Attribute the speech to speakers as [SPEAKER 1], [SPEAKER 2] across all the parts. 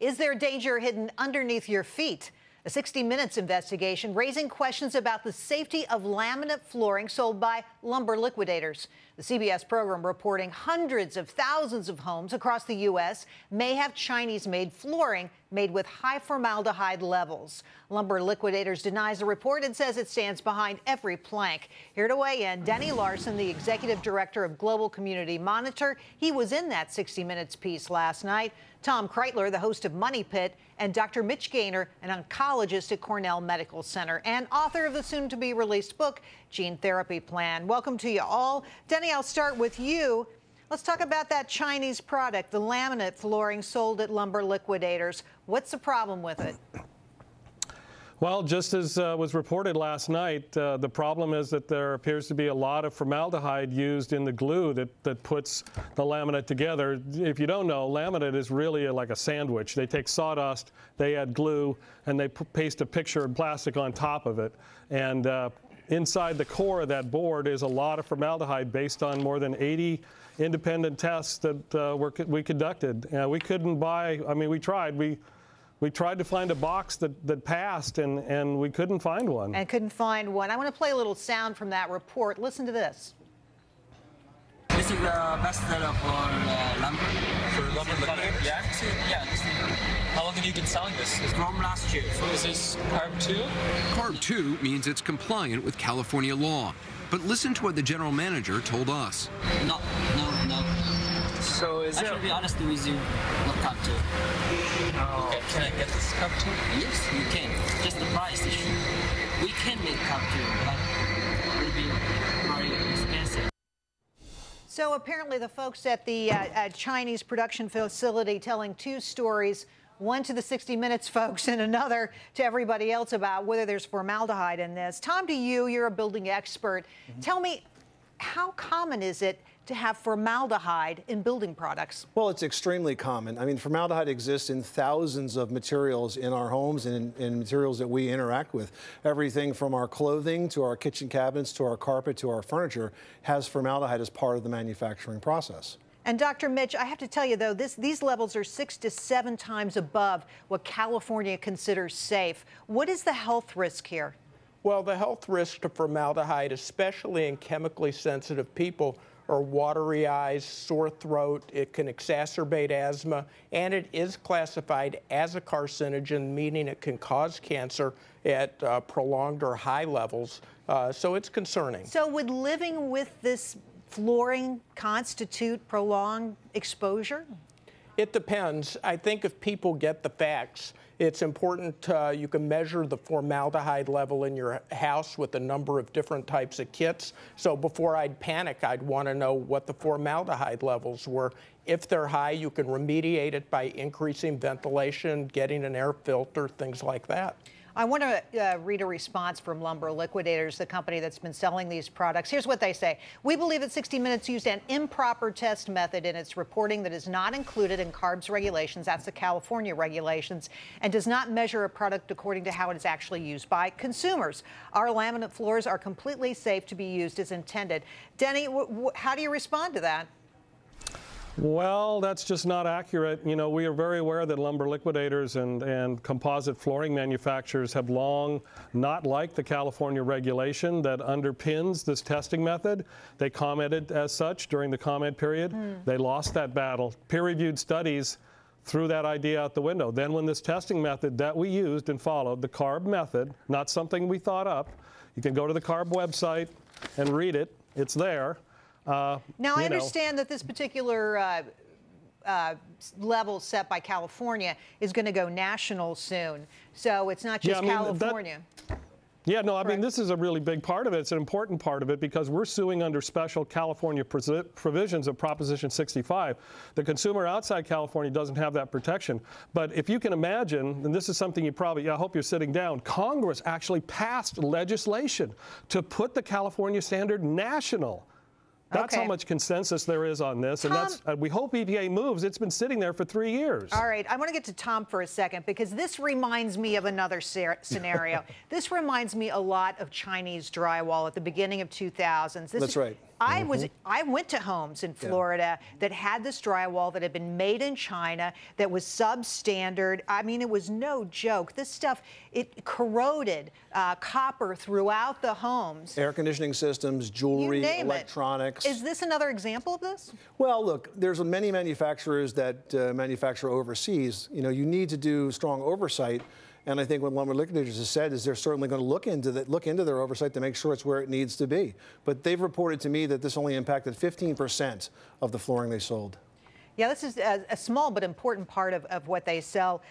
[SPEAKER 1] Is there danger hidden underneath your feet? A 60 Minutes investigation raising questions about the safety of laminate flooring sold by Lumber Liquidators. The CBS program reporting hundreds of thousands of homes across the U.S. may have Chinese-made flooring made with high formaldehyde levels. Lumber Liquidators denies the report and says it stands behind every plank. Here to weigh in, Denny Larson, the executive director of Global Community Monitor. He was in that 60 Minutes piece last night. Tom Kreitler, the host of Money Pit, and Dr. Mitch Gaynor, an oncologist at Cornell Medical Center and author of the soon-to-be-released book, Gene Therapy Plan. Welcome to you all. Denny, I'll start with you. Let's talk about that Chinese product, the laminate flooring sold at Lumber Liquidators. What's the problem with it?
[SPEAKER 2] Well, just as was reported last night, the problem is that there appears to be a lot of formaldehyde used in the glue that puts the laminate together. If you don't know, laminate is really like a sandwich. They take sawdust, they add glue, and they paste a picture of plastic on top of it. And inside the core of that board is a lot of formaldehyde based on more than 80 independent tests that we conducted. We couldn't buy, I mean, we tried. We tried to find a box that passed, and we couldn't find one.
[SPEAKER 1] And couldn't find one. I want to play a little sound from that report. Listen to this.
[SPEAKER 3] This is the bestseller for lumber.
[SPEAKER 4] For Lumber Liquidators?
[SPEAKER 3] Yeah.
[SPEAKER 4] How long have you been selling this?
[SPEAKER 3] From last year.
[SPEAKER 4] Is this Carb 2?
[SPEAKER 5] Carb 2 means it's compliant with California law. But listen to what the general manager told us.
[SPEAKER 3] No.
[SPEAKER 4] So is
[SPEAKER 3] I should be honest with you, not Carb 2.
[SPEAKER 4] Oh. Okay. Can I get this Carb 2?
[SPEAKER 3] Yes, you can. Just the price issue. We can make Carb 2, but it will be very expensive.
[SPEAKER 1] So apparently the folks at the Chinese production facility telling two stories, one to the 60 Minutes folks and another to everybody else about whether there's formaldehyde in this. Tom, to you, you're a building expert. Tell me, how common is it to have formaldehyde in building products?
[SPEAKER 6] Well, it's extremely common. I mean, formaldehyde exists in thousands of materials in our homes and in materials that we interact with. Everything from our clothing to our kitchen cabinets to our carpet to our furniture has formaldehyde as part of the manufacturing process.
[SPEAKER 1] And Dr. Mitch, I have to tell you, though, these levels are 6 to 7 times above what California considers safe. What is the health risk here?
[SPEAKER 7] Well, the health risk to formaldehyde, especially in chemically sensitive people, are watery eyes, sore throat. It can exacerbate asthma, and it is classified as a carcinogen, meaning it can cause cancer at prolonged or high levels. So it's concerning.
[SPEAKER 1] So would living with this flooring constitute prolonged exposure?
[SPEAKER 7] It depends. I think if people get the facts, it's important you can measure the formaldehyde level in your house with a number of different types of kits. So before I'd panic, I'd want to know what the formaldehyde levels were. If they're high, you can remediate it by increasing ventilation, getting an air filter, things like that.
[SPEAKER 1] I want to read a response from Lumber Liquidators, the company that's been selling these products. Here's what they say. We believe that 60 Minutes used an improper test method in its reporting that is not included in CARB's regulations, that's the California regulations, and does not measure a product according to how it is actually used by consumers. Our laminate floors are completely safe to be used as intended. Denny, how do you respond to that?
[SPEAKER 2] Well, that's just not accurate. You know, we are very aware that Lumber Liquidators and composite flooring manufacturers have long not liked the California regulation that underpins this testing method. They commented as such during the comment period. They lost that battle. Peer-reviewed studies threw that idea out the window. Then when this testing method that we used and followed, the CARB method, not something we thought up, you can go to the CARB website and read it. It's there.
[SPEAKER 1] Now, I understand that this particular level set by California is going to go national soon. So it's not just California.
[SPEAKER 2] I mean, this is a really big part of it. It's an important part of it because we're suing under special California provisions of Proposition 65. The consumer outside California doesn't have that protection. But if you can imagine, and this is something you probably, I hope you're sitting down, Congress actually passed legislation to put the California standard national. That's how much consensus there is on this, and that's we hope EPA moves. It's been sitting there for 3 years.
[SPEAKER 1] All right, I want to get to Tom for a second because this reminds me of another scenario. This reminds me a lot of Chinese drywall at the beginning of 2000s.
[SPEAKER 6] That's right.
[SPEAKER 1] I went to homes in Florida that had this drywall that had been made in China, that was substandard. I mean, it was no joke. This stuff, it corroded copper throughout the homes.
[SPEAKER 6] Air conditioning systems, jewelry,
[SPEAKER 1] You name
[SPEAKER 6] electronics.
[SPEAKER 1] it. Is this another example of this?
[SPEAKER 6] Well, look, there's many manufacturers that manufacture overseas. You know, you need to do strong oversight. And I think what Lumber Liquidators has said is they're certainly going to look into their oversight to make sure it's where it needs to be. But they've reported to me that this only impacted 15% of the flooring they sold.
[SPEAKER 1] Yeah, this is a small but important part of what they sell.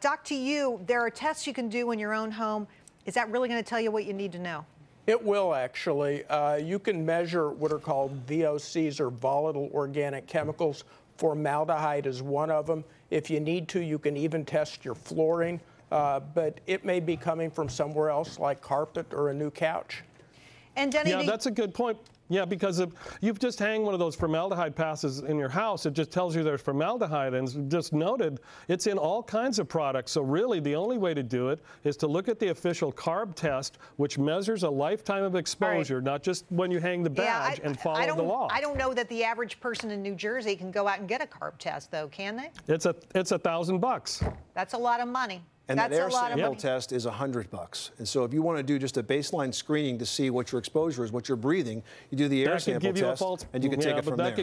[SPEAKER 1] Doc, to you, there are tests you can do in your own home. Is that really going to tell you what you need to know?
[SPEAKER 7] It will, actually. You can measure what are called VOCs, or volatile organic chemicals. Formaldehyde is one of them. If you need to, you can even test your flooring. But it may be coming from somewhere else, like carpet or a new couch.
[SPEAKER 1] And Denny,
[SPEAKER 2] yeah, that's a good point. Yeah, because if you just hang one of those formaldehyde passes in your house, it just tells you there's formaldehyde, and just noted, it's in all kinds of products. So really, the only way to do it is to look at the official carb test, which measures a lifetime of exposure, not just when you hang the badge, and follow the law.
[SPEAKER 1] I don't know that the average person in New Jersey can go out and get a carb test, though, can they?
[SPEAKER 2] It's $1,000.
[SPEAKER 1] That's a lot of money.
[SPEAKER 6] And
[SPEAKER 1] That's
[SPEAKER 6] that air
[SPEAKER 1] a lot of
[SPEAKER 6] sample
[SPEAKER 1] money.
[SPEAKER 6] test is $100. And so if you want to do just a baseline screening to see what your exposure is, what you're breathing, you do the air sample test, and you can take it from there.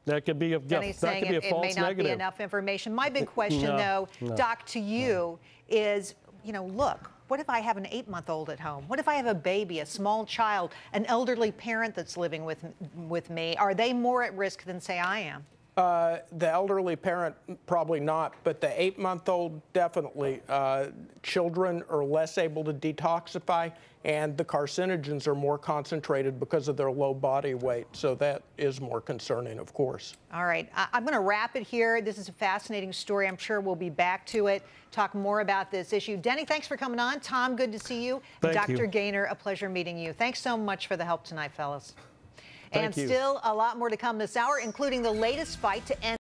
[SPEAKER 2] That could be a
[SPEAKER 1] Denny's saying it may not be enough information. My big question, though, Doc, to you is, you know, look, what if I have an 8-month-old at home? What if I have a baby, a small child, an elderly parent that's living with me? Are they more at risk than, say, I am?
[SPEAKER 7] The elderly parent, probably not, but the 8-month-old, definitely. Children are less able to detoxify, and the carcinogens are more concentrated because of their low body weight. So that is more concerning, of course.
[SPEAKER 1] All right, I'm going to wrap it here. This is a fascinating story. I'm sure we'll be back to it, talk more about this issue. Denny, thanks for coming on. Tom, good to see you.
[SPEAKER 2] Thank you.
[SPEAKER 1] Dr. Gaynor, a pleasure meeting you. Thanks so much for the help tonight, fellas.
[SPEAKER 2] Thank you.
[SPEAKER 1] Still a lot more to come this hour, including the latest fight to end